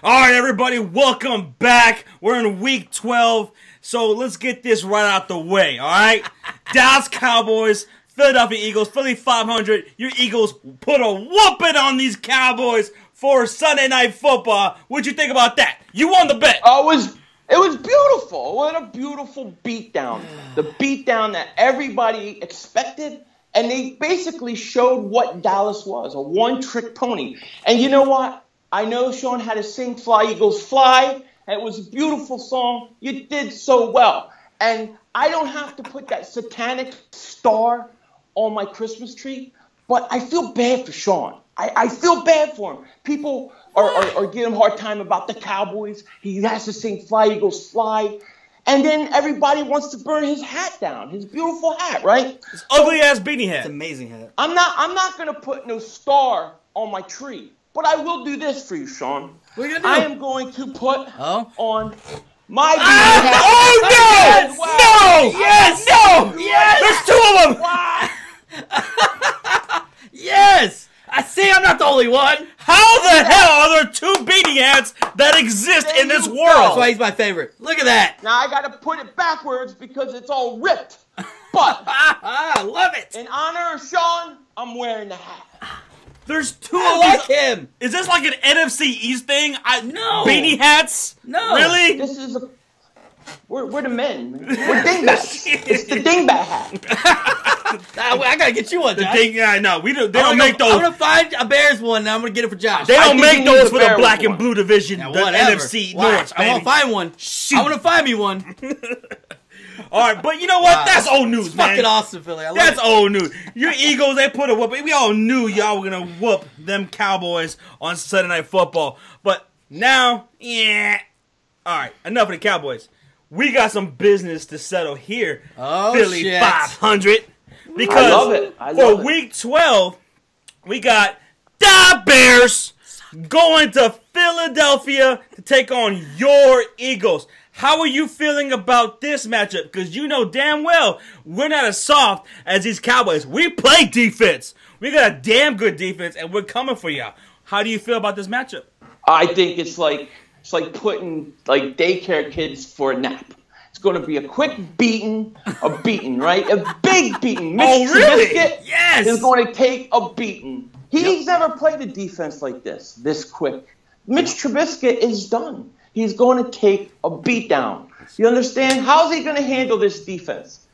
All right, everybody, welcome back. We're in week 12, so let's get this right out the way, all right? Dallas Cowboys, Philadelphia Eagles, Philly.500. Your Eagles put a whooping on these Cowboys for Sunday Night Football. What'd you think about that? You won the bet. It was beautiful. What a beautiful beatdown. The beatdown that everybody expected. And they basically showed what Dallas was, a one-trick pony. And you know what? I know Sean had to sing Fly, Eagles, Fly. And it was a beautiful song. You did so well. And I don't have to put that satanic star on my Christmas tree, but I feel bad for Sean. I feel bad for him. People are giving him a hard time about the Cowboys. He has to sing Fly, Eagles, Fly. And then everybody wants to burn his hat down, his beautiful hat, right? His ugly-ass beanie hat. It's an amazing hat. I'm not going to put no star on my tree, but I will do this for you, Sean. What are you going to do? I am going to put on my beanie hat. Oh, no! Wow. No! Yes! No! Yes! There's two of them! Yes! I see I'm not the only one. How the hell are there two beanie hats that exist in this you world? go. That's why he's my favorite. Look at that. Now I got to put it backwards because it's all ripped. But I love it. in honor of Sean, I'm wearing the hat. There's two I of like these. him. Is this like an NFC East thing? No. Beanie hats? No. Really? This is we're the men. We're dingbats. It's the dingbat hat. I gotta get you one, The Josh. thing, yeah, I know. They don't I'm make those. gonna find a Bears one, and I'm gonna get it for Josh. They I don't think make you those need for the the black Bears and blue division, Yeah, the whatever. NFC Why? North. I'm gonna find one. Shoot. I'm gonna find me one. All right, but you know what? Wow. That's old news, It's man. fucking awesome, Philly. I love That's it. old news. Your Eagles, they put a whoop. We all knew y'all were gonna whoop them Cowboys on Sunday Night Football, but now, yeah. All right, enough of the Cowboys. We got some business to settle here. Oh, Philly shit. 500. Because I love it. for week 12, we got the Bears going to Philadelphia to take on your Eagles. How are you feeling about this matchup? Because you know damn well we're not as soft as these Cowboys. We play defense. We got a damn good defense, and we're coming for y'all. How do you feel about this matchup? I think it's like putting like daycare kids for a nap. It's going to be a quick beating, right? A big beating. Mitch really? Trubisky Yes. is going to take a beating. He's never played a defense like this quick. Mitch Trubisky is done. He's going to take a beatdown. You understand? How's he going to handle this defense?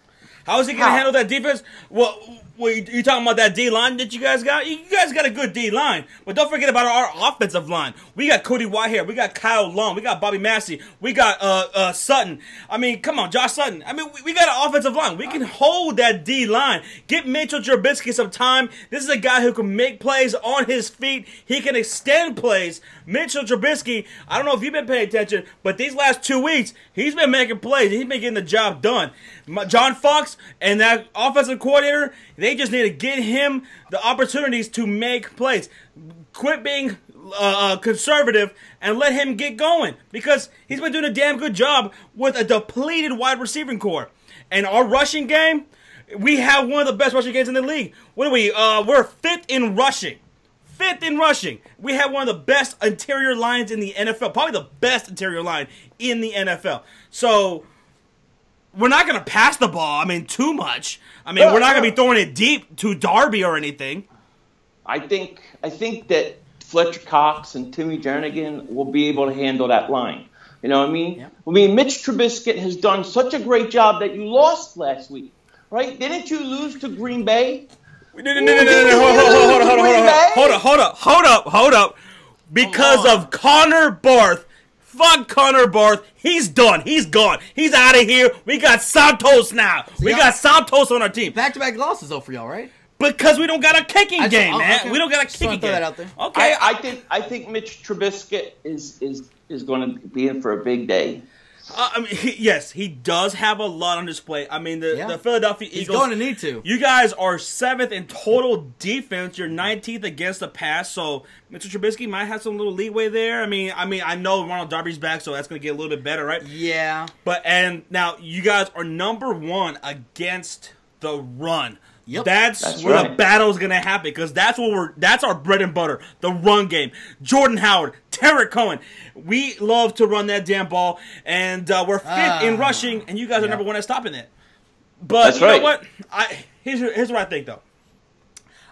How is he going to handle that defense? Well, you talking about that D-line that you guys got? You guys got a good D-line. But don't forget about our offensive line. We got Cody Whitehair. We got Kyle Long. We got Bobby Massey. We got Sutton. I mean, come on, Josh Sutton. I mean, we got an offensive line. We can hold that D-line. Get Mitchell Trubisky some time. This is a guy who can make plays on his feet. He can extend plays. Mitchell Trubisky, I don't know if you've been paying attention, but these last 2 weeks, he's been making plays. He's been getting the job done. John Fox and that offensive coordinator, they just need to get him the opportunities to make plays. Quit being conservative and let him get going, because he's been doing a damn good job with a depleted wide receiving core. And our rushing game, we have one of the best rushing games in the league. What are we? We're fifth in rushing. Fifth in rushing. We have one of the best interior lines in the NFL. Probably the best interior line in the NFL. So we're not going to pass the ball, too much. We're not going to be throwing it deep to Darby or anything. I think that Fletcher Cox and Timmy Jernigan will be able to handle that line. You know what I mean? Yep. Mitch Trubisky has done such a great job that you lost last week, right? Didn't you lose to Green Bay? No. Hold up. Because of Connor Barth. Fuck Connor Barth. He's done. He's gone. He's out of here. We got Santos now. We got Santos on our team. Back-to-back losses, though, for y'all, right? Because we don't got a kicking game, man. Okay. We don't got a Just kicking wanna throw game. that out there. Okay. I think Mitch Trubisky is going to be in for a big day. Yes, he does have a lot on display. The Philadelphia Eagles. He's going to need to. You guys are 7th in total defense. You're 19th against the pass. So Mr. Trubisky might have some little leeway there. I know Ronald Darby's back, so that's going to get a little bit better, right? Yeah. And now you guys are number 1 against the run. Yep. That's where right. the battle's gonna happen, because that's our bread and butter. The run game. Jordan Howard, Tarek Cohen. We love to run that damn ball, and we're fifth in rushing, and you guys are number one at stopping it. But That's you right. know what? Here's what I think, though.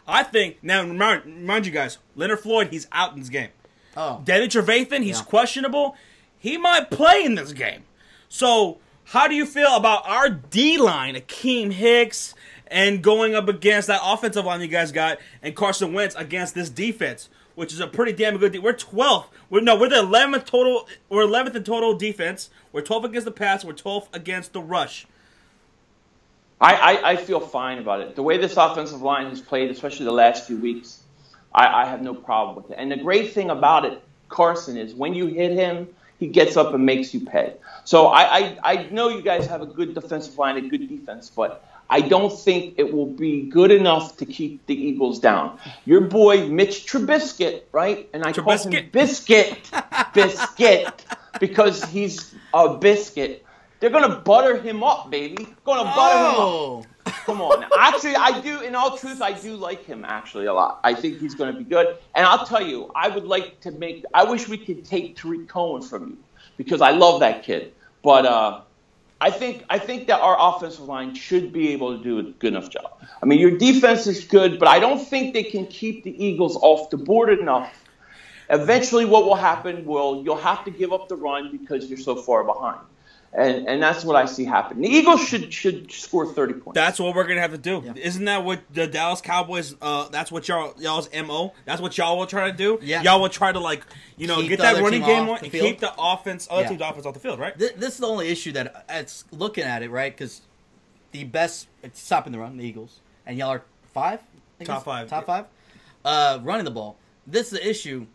I think, now remind you guys, Leonard Floyd, he's out in this game. Oh. Danny Trevathan, he's questionable. He might play in this game. So, how do you feel about our D-line, Akeem Hicks, and going up against that offensive line you guys got, and Carson Wentz against this defense, which is a pretty damn good We're 12th. We're the 11th total. We're 11th in total defense. We're 12th against the pass. We're 12th against the rush. I feel fine about it. The way this offensive line has played, especially the last few weeks, I have no problem with it. And the great thing about it, Carson, is when you hit him, he gets up and makes you pay. So I know you guys have a good defensive line, a good defense, but I don't think it will be good enough to keep the Eagles down. Your boy, Mitch Trubisky, right? And I call him Biscuit, because he's a biscuit. They're going to butter him up, baby. Going to butter him up. Come on. Actually, I do, in all truth, I do like him actually a lot. I think he's going to be good. And I'll tell you, I wish we could take Tariq Cohen from you, because I love that kid. But I think that our offensive line should be able to do a good enough job. I mean, your defense is good, but I don't think they can keep the Eagles off the board enough. Eventually what will happen, you'll have to give up the run because you're so far behind. And that's what I see happen. The Eagles should score 30 points. That's what we're going to have to do. Yeah. Isn't that what the Dallas Cowboys, that's what y'all's MO? That's what y'all will try to do? Yeah. Y'all will try to, get that running game on and keep the team's offense off the field, right? This is the only issue that it's looking at it, right? Because the best, it's stopping the run, the Eagles. And y'all are Top five. Running the ball. This is the issue.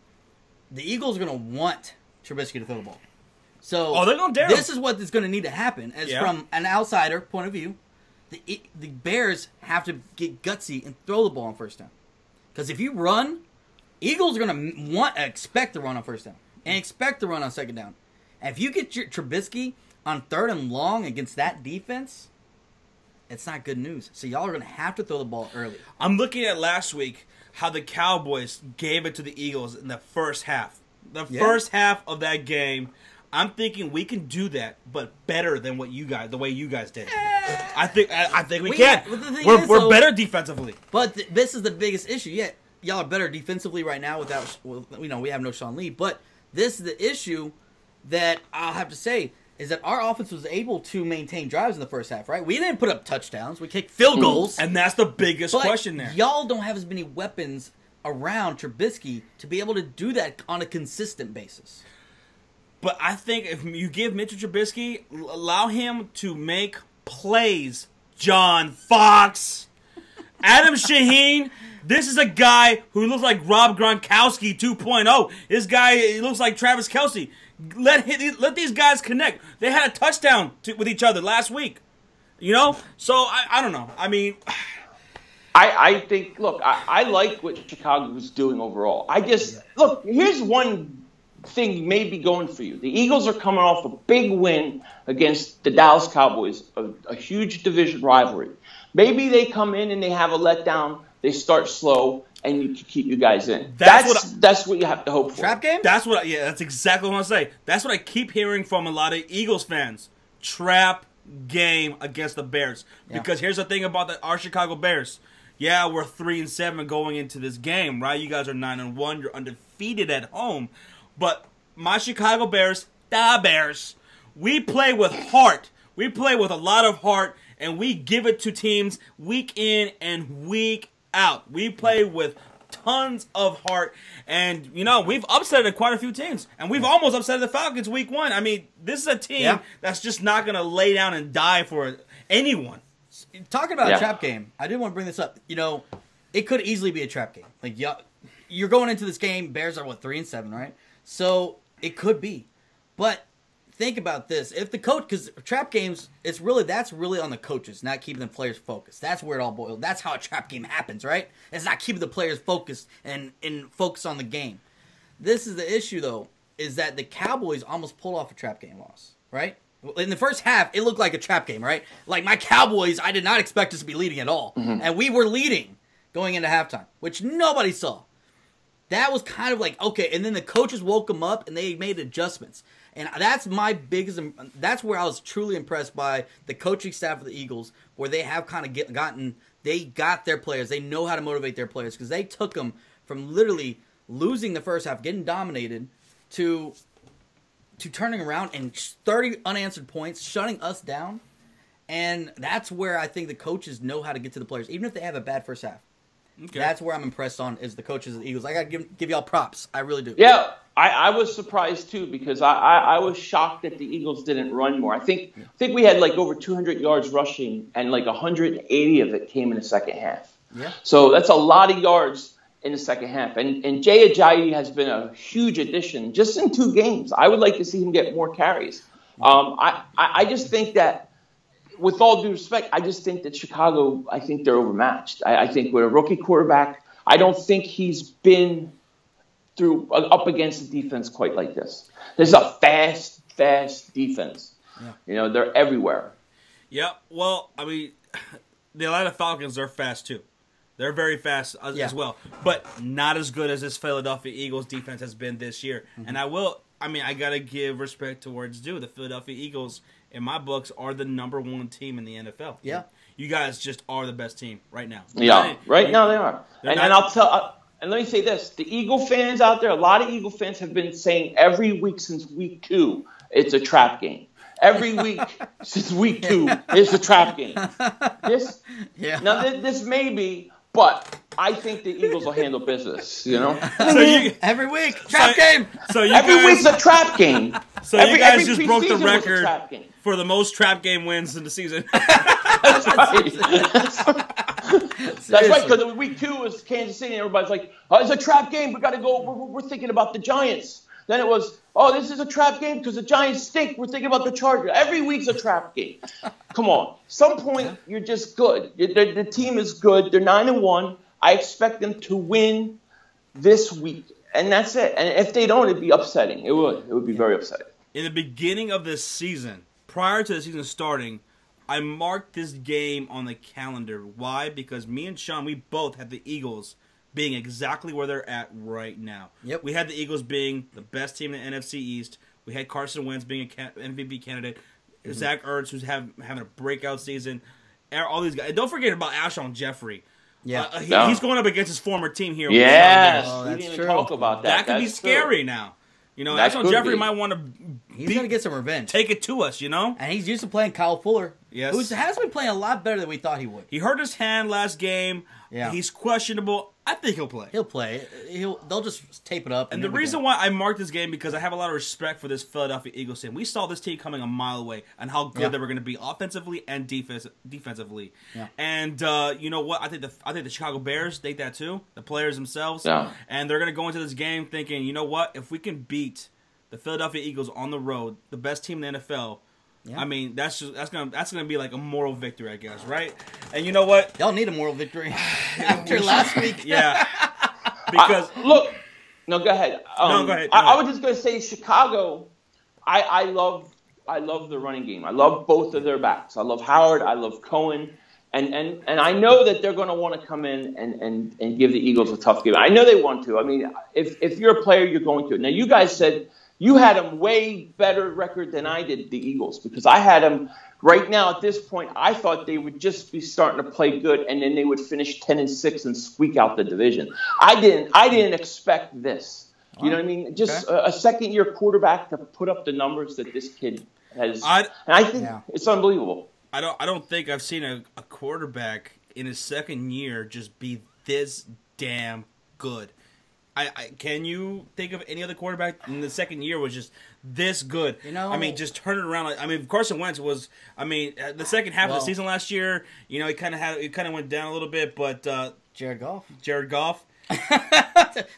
The Eagles are going to want Trubisky to throw the ball. So they're gonna dare this is what is going to need to happen. From an outsider point of view, the Bears have to get gutsy and throw the ball on first down. Because if you run, Eagles are going to expect to run on first down and expect to run on second down. And if you get your Trubisky on third and long against that defense, it's not good news. So y'all are going to have to throw the ball early. I'm looking at last week how the Cowboys gave it to the Eagles in the first half. The first half of that game. I'm thinking we can do that, but better than the way you guys did. I think we can. We're better defensively. But this is the biggest issue. Yeah, y'all are better defensively right now we have no Sean Lee. But this is the issue that I'll have to say is that our offense was able to maintain drives in the first half, right? We didn't put up touchdowns. We kicked field goals. And that's the biggest question there. Y'all don't have as many weapons around Trubisky to be able to do that on a consistent basis. But I think if you give Mitchell Trubisky, allow him to make plays, John Fox. Adam Shaheen, this is a guy who looks like Rob Gronkowski 2.0. This guy looks like Travis Kelce. Let these guys connect. They had a touchdown with each other last week. So I don't know. I mean, I think, look, I like what Chicago was doing overall. Look, here's one thing maybe going for you. The Eagles are coming off a big win against the Dallas Cowboys, a huge division rivalry. Maybe they come in and they have a letdown, they start slow, and you can keep you guys in. That's what you have to hope for. Trap game? That's exactly what I want to say. That's what I keep hearing from a lot of Eagles fans. Trap game against the Bears. Because here's the thing about our Chicago Bears. Yeah, we're 3-7 going into this game, right? You guys are 9-1. You're undefeated at home. But my Chicago Bears, the Bears, we play with heart. We play with a lot of heart, and we give it to teams week in and week out. We play with tons of heart, and, we've upset quite a few teams, and we've almost upset the Falcons week 1. I mean, this is a team that's just not going to lay down and die for anyone. Talking about a trap game, I did want to bring this up. It could easily be a trap game. Like, you're going into this game, Bears are, 3-7, right? So it could be, but think about this: if the coach, because trap games, that's really on the coaches, not keeping the players focused. That's where it all boils. That's how a trap game happens, right? It's not keeping the players focused and focus on the game. This is the issue, though, is that the Cowboys almost pulled off a trap game loss, right? In the first half, it looked like a trap game, right? Like my Cowboys, I did not expect us to be leading at all. And we were leading going into halftime, which nobody saw. That was kind of like, okay, and then the coaches woke them up and they made adjustments. And that's my biggest, that's where I was truly impressed by the coaching staff of the Eagles, where they have kind of they got their players. They know how to motivate their players because they took them from literally losing the first half, getting dominated, to turning around and 30 unanswered points, shutting us down. And that's where I think the coaches know how to get to the players, even if they have a bad first half. Okay. That's where I'm impressed on is the coaches of the Eagles. I got to give y'all props. I really do. Yeah, I was surprised too because I was shocked that the Eagles didn't run more. I think we had like over 200 yards rushing and like 180 of it came in the second half. Yeah. So that's a lot of yards in the second half. And Jay Ajayi has been a huge addition just in 2 games. I would like to see him get more carries. I just think that, with all due respect, I just think that Chicago, I think they're overmatched. I think with a rookie quarterback, I don't think he's been up against the defense quite like this. This is a fast defense. Yeah. You know, they're everywhere. Yeah, well, I mean, the Atlanta Falcons are fast too. They're very fast as well, but not as good as this Philadelphia Eagles defense has been this year. And I got to give respect towards the Philadelphia Eagles, in my books, are the #1 team in the NFL. Yeah. You guys just are the best team right now. Yeah, right now they are. And let me say this. The Eagle fans out there, a lot of Eagle fans have been saying every week since week 2, it's a trap game. Every week since week 2, it's a trap game. This may be, but I think the Eagles will handle business, you know? Every week, trap game. Every week's a trap game. So you guys just broke the record for the most trap game wins in the season. That's right. That's right, because week 2 was Kansas City, and everybody's like, oh, it's a trap game. We got to go. We're thinking about the Giants. Then it was, oh, this is a trap game because the Giants stink. We're thinking about the Chargers. Every week's a trap game. Come on. Some point, you're just good. The team is good. They're 9-1. I expect them to win this week, and that's it. And if they don't, it'd be upsetting. It would. It would be very upsetting. In the beginning of this season, prior to the season starting, I marked this game on the calendar. Why? Because me and Sean, we both had the Eagles being exactly where they're at right now. Yep. We had the Eagles being the best team in the NFC East. We had Carson Wentz being an MVP candidate. Zach Ertz, who's having a breakout season. All these guys. Don't forget about Alshon Jeffrey. Yeah, he's going up against his former team here. Yes, we didn't even talk about that. That could be scary now. You know, Alshon Jeffrey might want to. He's going to get some revenge. Take it to us, you know? And he's used to playing Kyle Fuller. Yes. Who has been playing a lot better than we thought he would. He hurt his hand last game. Yeah. He's questionable. I think he'll play. He'll play. They'll just tape it up. And the reason why I marked this game because I have a lot of respect for this Philadelphia Eagles team. We saw this team coming a mile away and how good they were going to be offensively and defensively. Yeah. And you know what? I think the Chicago Bears think that too. The players themselves. Yeah. And they're going to go into this game thinking, you know what? If we can beat the Philadelphia Eagles on the road, the best team in the NFL. Yeah. I mean, that's gonna be like a moral victory, I guess, right? And you know what? Y'all need a moral victory after last week. Yeah, because look, no, go ahead. No, go ahead. I was just gonna say Chicago. I love the running game. I love both of their backs. I love Howard. I love Cohen. And I know that they're going to want to come in and give the Eagles a tough game. I know they want to. I mean, if you're a player, you're going to. Now, you guys said you had them way better record than I did, the Eagles, because I had them right now at this point. I thought they would just be starting to play good, and then they would finish 10-6 and squeak out the division. I didn't expect this. You know what I mean? Just a second-year quarterback to put up the numbers that this kid has. And I think it's unbelievable. I don't think I've seen a quarterback in his second year just be this damn good. Can you think of any other quarterback in the second year was just this good? You know, I mean, just turn it around. I mean, Carson Wentz was. I mean, the second half of the season last year, you know, it kind of went down a little bit. But Jared Goff.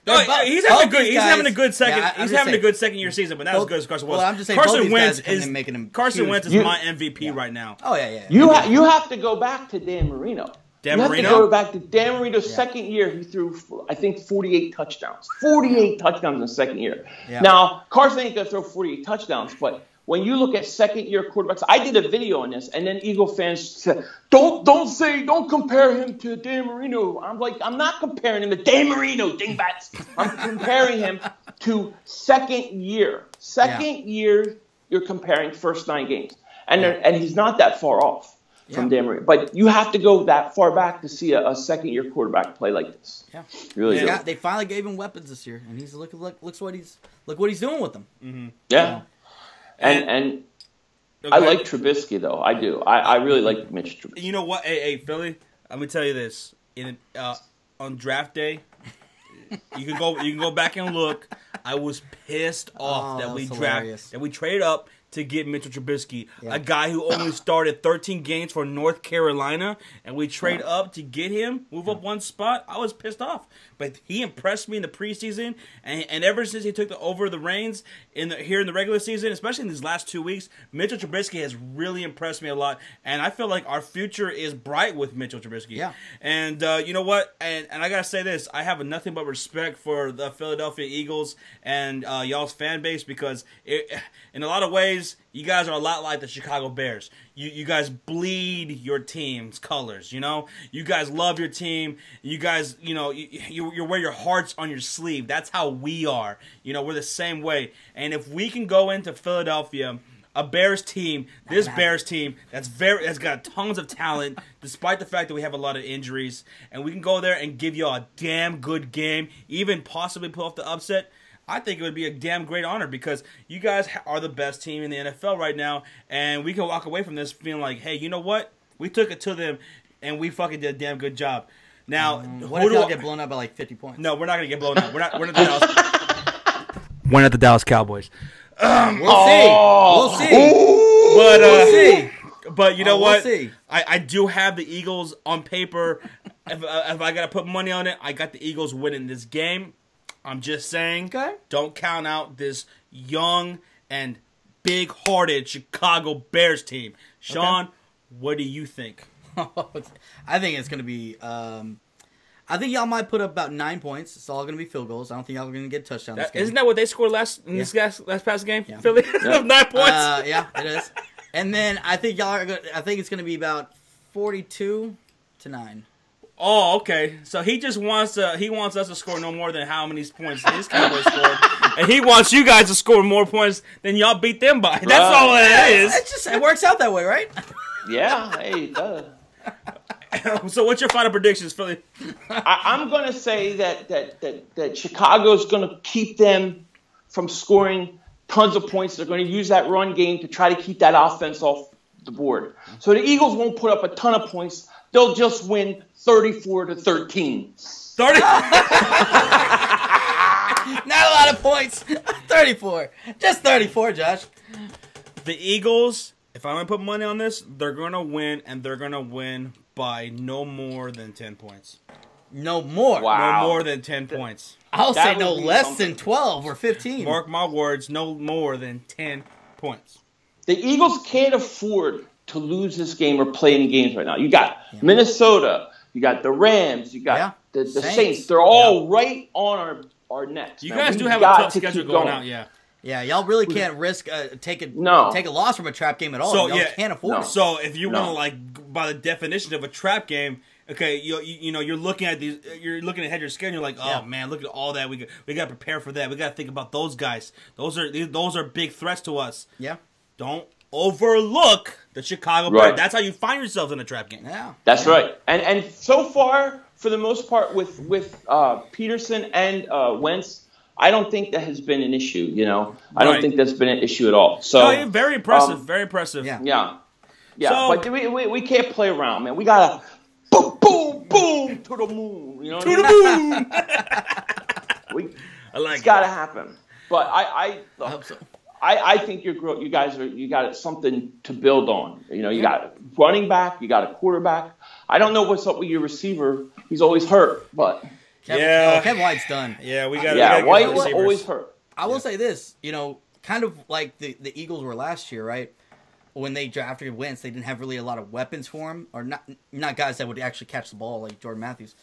No, he's having a good second. He's having a good second year season, but not as good as Carson Wentz. Well, I'm just saying Carson Wentz is my MVP right now. Oh yeah. You have to go back to Dan Marino. You have to go back to Dan Marino's second year. He threw, I think, 48 touchdowns. 48 touchdowns in the second year. Yeah. Now, Carson ain't going to throw 48 touchdowns, but when you look at second-year quarterbacks, I did a video on this, and then Eagle fans said, don't compare him to Dan Marino. I'm like, I'm not comparing him to Dan Marino, dingbats. I'm comparing him to second year. Second year, you're comparing first 9 games. And he's not that far off from Dan Marino. But you have to go that far back to see a second-year quarterback play like this. Yeah, really. They finally gave him weapons this year, and he's look what he's doing with them. Mm-hmm. Yeah, and I like Trubisky though. I do. I really like Mitch Trubisky. You know what? Hey, Philly. Let me tell you this. On draft day, you can go back and look. I was pissed off that we traded up to get Mitchell Trubisky, a guy who only started 13 games for North Carolina, and we trade up to get him, move up one spot. I was pissed off. But he impressed me in the preseason, and ever since he took over the reins here in the regular season, especially in these last 2 weeks, Mitchell Trubisky has really impressed me a lot, and I feel like our future is bright with Mitchell Trubisky. Yeah. And you know what? And I got to say this. I have nothing but respect for the Philadelphia Eagles and y'all's fan base because in a lot of ways, you guys are a lot like the Chicago Bears. You guys bleed your team's colors, you know? You guys love your team. You guys, you wear your hearts on your sleeve. That's how we are. You know, we're the same way. And if we can go into Philadelphia, a Bears team, Bears team that's got tons of talent, despite the fact that we have a lot of injuries, and we can go there and give you a damn good game, even possibly pull off the upset, I think it would be a damn great honor because you guys are the best team in the NFL right now, and we can walk away from this feeling like, hey, you know what? We took it to them, and we fucking did a damn good job. Now, what if y'all get blown out by like 50 points? No, we're not gonna get blown out. We're not the Dallas. We're not the Dallas Cowboys. We'll see. But we'll see. But you know what? We'll see. I do have the Eagles on paper. If I gotta put money on it, I got the Eagles winning this game. I'm just saying, don't count out this young and big-hearted Chicago Bears team. Sean, what do you think? I think it's going to be I think y'all might put up about 9 points. It's all going to be field goals. I don't think y'all are going to get a touchdown this game. Isn't that what they scored last past game? Yeah. Philly? 9 points? Yeah, it is. And then I think it's going to be about 42-9. Oh, okay. So he just wants us to score no more than how many points his Cowboys scored, and he wants you guys to score more points than y'all beat them by. That's all it is. It works out that way, right? Yeah. Hey, it does. So what's your final predictions, Philly? I'm going to say that Chicago's going to keep them from scoring tons of points. They're going to use that run game to try to keep that offense off the board. So the Eagles won't put up a ton of points. They'll just win 34-13. 30? Not a lot of points. 34. Just 34, Josh. The Eagles, if I'm going to put money on this, they're going to win, and they're going to win by no more than 10 points. No more? Wow. No more than 10 points. I'll say no less than 12 or 15. Mark my words, no more than 10 points. The Eagles can't afford to lose this game or play any games right now. You got Minnesota, you got the Rams, you got the Saints. They're all right on our necks. You guys do have a tough schedule going out, Yeah, y'all really can't risk take a loss from a trap game at all. So y'all can't afford it. So if you want to, like, by the definition of a trap game, okay, you're looking at these, you're looking ahead your schedule, you're like, oh man, look at all that we got to prepare for that. We got to think about those guys. Those are big threats to us. Yeah. Don't overlook the Chicago Bears. That's how you find yourselves in a trap game. Yeah, that's right. And so far, for the most part, with Peterson and Wentz, I don't think that has been an issue. You know, I don't think that's been an issue at all. So very impressive. Very impressive. Yeah. So, but we can't play around, man. We gotta boom, boom, boom to the moon. You know, to the moon. It's got to happen. But I hope so. I think you got something to build on. You know, you got a running back, you got a quarterback. I don't know what's up with your receiver. He's always hurt, but Kevin White's done. Yeah, we got. Yeah, White was always hurt. I will say this, kind of like the Eagles were last year, right? When they drafted Wentz, they didn't have really a lot of weapons for him, or not guys that would actually catch the ball like Jordan Matthews.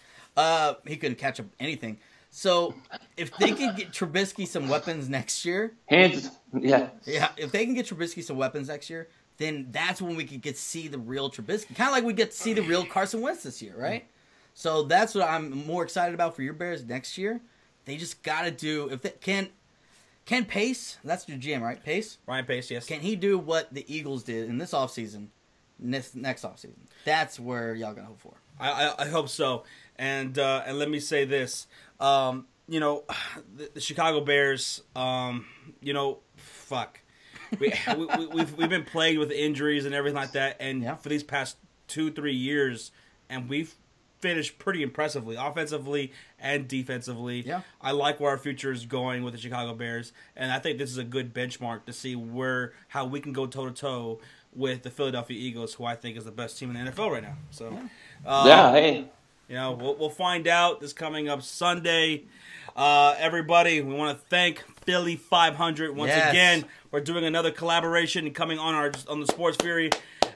He couldn't catch anything. So if they can get Trubisky some weapons next year, yeah, if they can get Trubisky some weapons next year, then that's when we could get to see the real Trubisky. Kind of like we get to see the real Carson Wentz this year, right? So that's what I'm more excited about for your Bears next year. They just got to do, if they can Pace, that's your GM, right? Pace? Ryan Pace, yes. Can he do what the Eagles did in this offseason, next offseason? That's where y'all got to hope for. I hope so. And let me say this. The Chicago Bears, fuck. We've been plagued with injuries and everything like that, and for these past 2-3 years, and we've finished pretty impressively, offensively and defensively. Yeah. I like where our future is going with the Chicago Bears, and I think this is a good benchmark to see how we can go toe-to-toe with the Philadelphia Eagles, who I think is the best team in the NFL right now. So, hey. We'll find out this coming up Sunday. Everybody, we want to thank Philly.500 once again. We're doing another collaboration coming on the Sports Fury.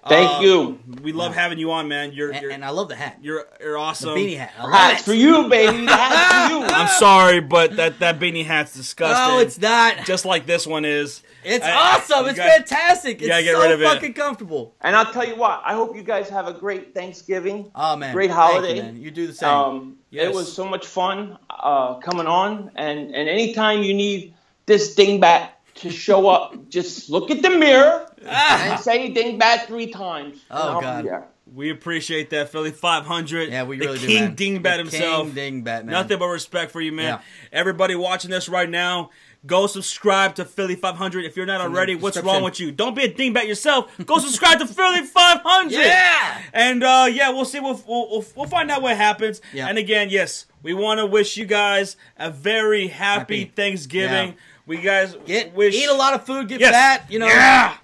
Thank you. We love having you on, man. And I love the hat. You're awesome. The beanie hat. Hat's for you, baby. The hat's for you. I'm sorry, but that beanie hat's disgusting. No, it's not. Just like this one is. It's awesome. It's fantastic. It's get rid of it. fucking comfortable. And I'll tell you what. I hope you guys have a great Thanksgiving. Oh, man. Great holiday. Thank you, man. You do the same. Yes. It was so much fun coming on. And anytime you need this dingbat to show up, just look at the mirror and say dingbat 3 times. Oh, God. We appreciate that, Philly.500. Yeah, we really do, man. King Dingbat himself. King Dingbat, man. Nothing but respect for you, man. Yeah. Everybody watching this right now, go subscribe to Philly.500. If you're not already, what's wrong with you? Don't be a dingbat yourself. Go subscribe to Philly.500. Yeah. And we'll see. We'll find out what happens. Yeah. And again, yes, we want to wish you guys a very happy Thanksgiving. Yeah. We guys eat a lot of food, get fat. Don't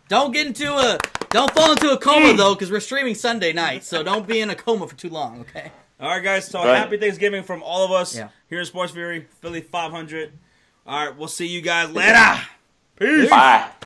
fall into a coma though, because we're streaming Sunday night. So don't be in a coma for too long, okay? All right, guys. So happy Thanksgiving from all of us here in Sports Fury, Philly.500. All right, we'll see you guys later. Peace. Bye.